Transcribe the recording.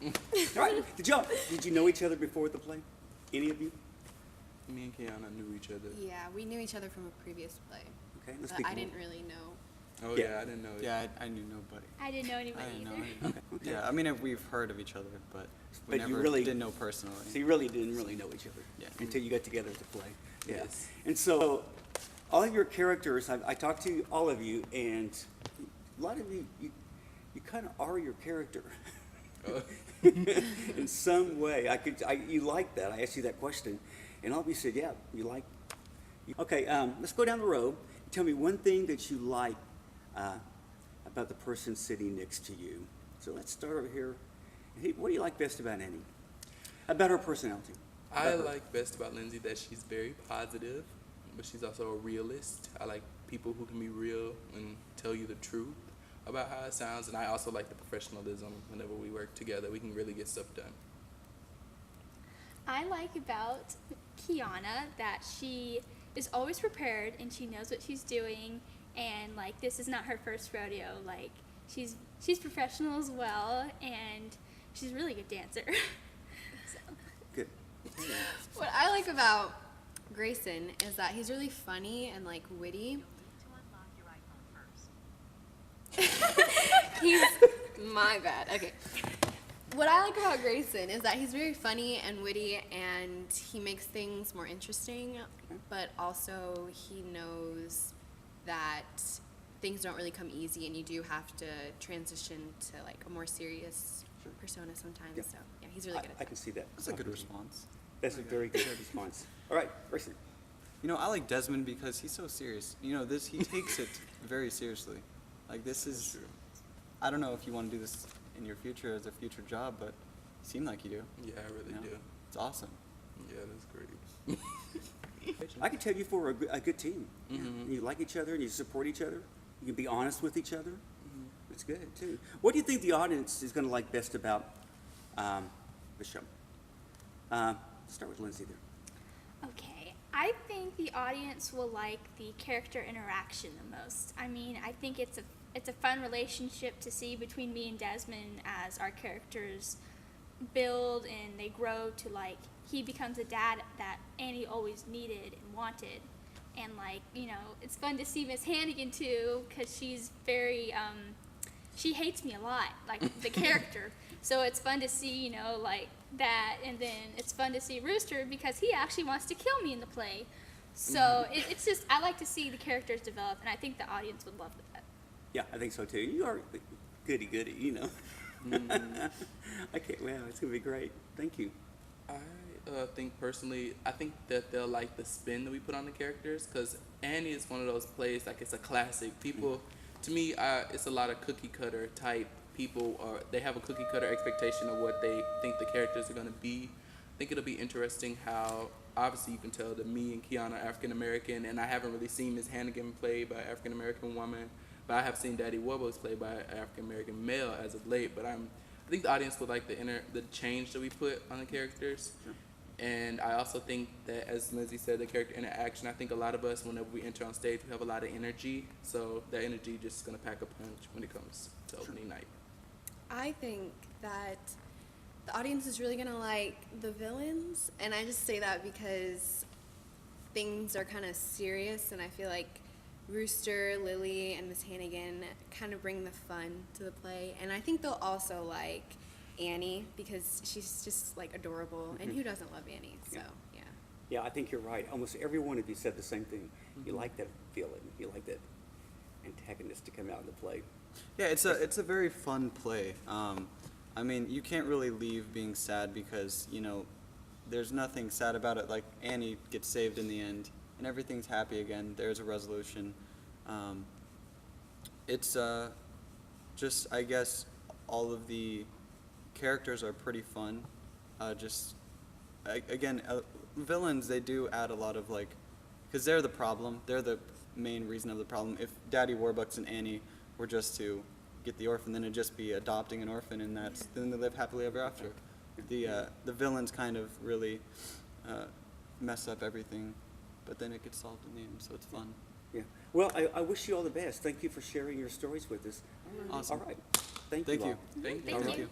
All right. Did you know each other before the play? Any of you? Me and Kiana knew each other. Yeah, we knew each other from a previous play. Okay, let's But speak I more. didn't really know. Oh Yeah. yeah, I didn't know. Yeah, I knew nobody. I didn't know anybody I didn't know either. anybody. Okay. Yeah, I mean, we've heard of each other, but we But you never really- didn't know personally. So you really didn't really know each other Yeah. until you got together to play. Yeah. Yes. And so all of your characters, I talked to all of you, and a lot of you kind of are your character. In some way. You like that. I asked you that question, and all of you said, yeah, you like. Okay, let's go down the row. Tell me one thing that you like about the person sitting next to you. So let's start over here. Hey, what do you like best about Annie? About her personality? I About her. like best about Lindsay that she's very positive, but she's also a realist. I like people who can be real and tell you the truth about how it sounds, and I also like the professionalism. Whenever we work together, we can really get stuff done. I like about Kiana that she is always prepared and she knows what she's doing, and like this is not her first rodeo. Like she's professional as well, and she's a really good dancer. So. Good. What I like about Grayson is that he's really funny and like witty. He's my bad. Okay. What I like about Grayson is that he's very funny and witty, and he makes things more interesting, but also he knows that things don't really come easy, and you do have to transition to like a more serious persona sometimes. Yeah. So yeah, he's really good at I that. can see that. That's a good response. That's a very good response. All right, Grayson. You know, I like Desmond because he's so serious. You know, he takes it very seriously. Like this is, I don't know if you want to do this in your future as a future job, but you seem like you do. Yeah, I really You know? do. It's awesome. Yeah, that's great. I can tell you for a good team. Mhm. You like each other and you support each other. You can be honest with each other. It's good too. What do you think the audience is going to like best about the show? Start with Lindsay there. Okay, I think the audience will like the character interaction the most. I mean, I think it's a fun relationship to see between me and Desmond as our characters build and they grow to like he becomes a dad that Annie always needed and wanted. And like, you know, it's fun to see Miss Hannigan too, because she's very she hates me a lot, like the character. So it's fun to see, you know, like that, and then it's fun to see Rooster because he actually wants to kill me in the play. So it's just, I like to see the characters develop, and I think the audience would love that. Yeah, I think so too. You are goody, you know. I can't. Wow, it's gonna be great. Thank you. I think personally, I think that they'll like the spin that we put on the characters, because Annie is one of those plays, like it's a classic. People, to me, it's a lot of cookie cutter type people, or they have a cookie cutter expectation of what they think the characters are going to be. I think it'll be interesting how, obviously you can tell that me and Kiana are African American, and I haven't really seen Ms. Hannigan played by an African American woman, but I have seen Daddy Warbucks played by an African American male as of late. But I think the audience would like the change that we put on the characters. Sure. And I also think that, as Lindsay said, the character interaction, I think a lot of us, whenever we enter on stage, we have a lot of energy. So that energy just is going to pack a punch when it comes to opening night. I think that the audience is really gonna like the villains, and I just say that because things are kind of serious, and I feel like Rooster, Lily, and Miss Hannigan kind of bring the fun to the play, and I think they'll also like Annie because she's just like adorable, and who doesn't love Annie? So yeah. Yeah, I think you're right. Almost every one of you said the same thing. You like that villain. You like that antagonist to come out in the play. Yeah, it's a very fun play. I mean, you can't really leave being sad because, you know, there's nothing sad about it. Like, Annie gets saved in the end, and everything's happy again. There's a resolution. It's just, I guess, all of the characters are pretty fun. Villains, they do add a lot of, like, because they're the problem. They're the main reason of the problem. If Daddy Warbucks and Annie were just to get the orphan, then it'd just be adopting an orphan, and then they live happily ever after. The villains kind of really mess up everything, but then it gets solved in the end, so it's fun. Yeah. Well, I wish you all the best. Thank you for sharing your stories with us. Awesome. All right. Thank Thank you. you. All. Thank you. Thank Thank you. you.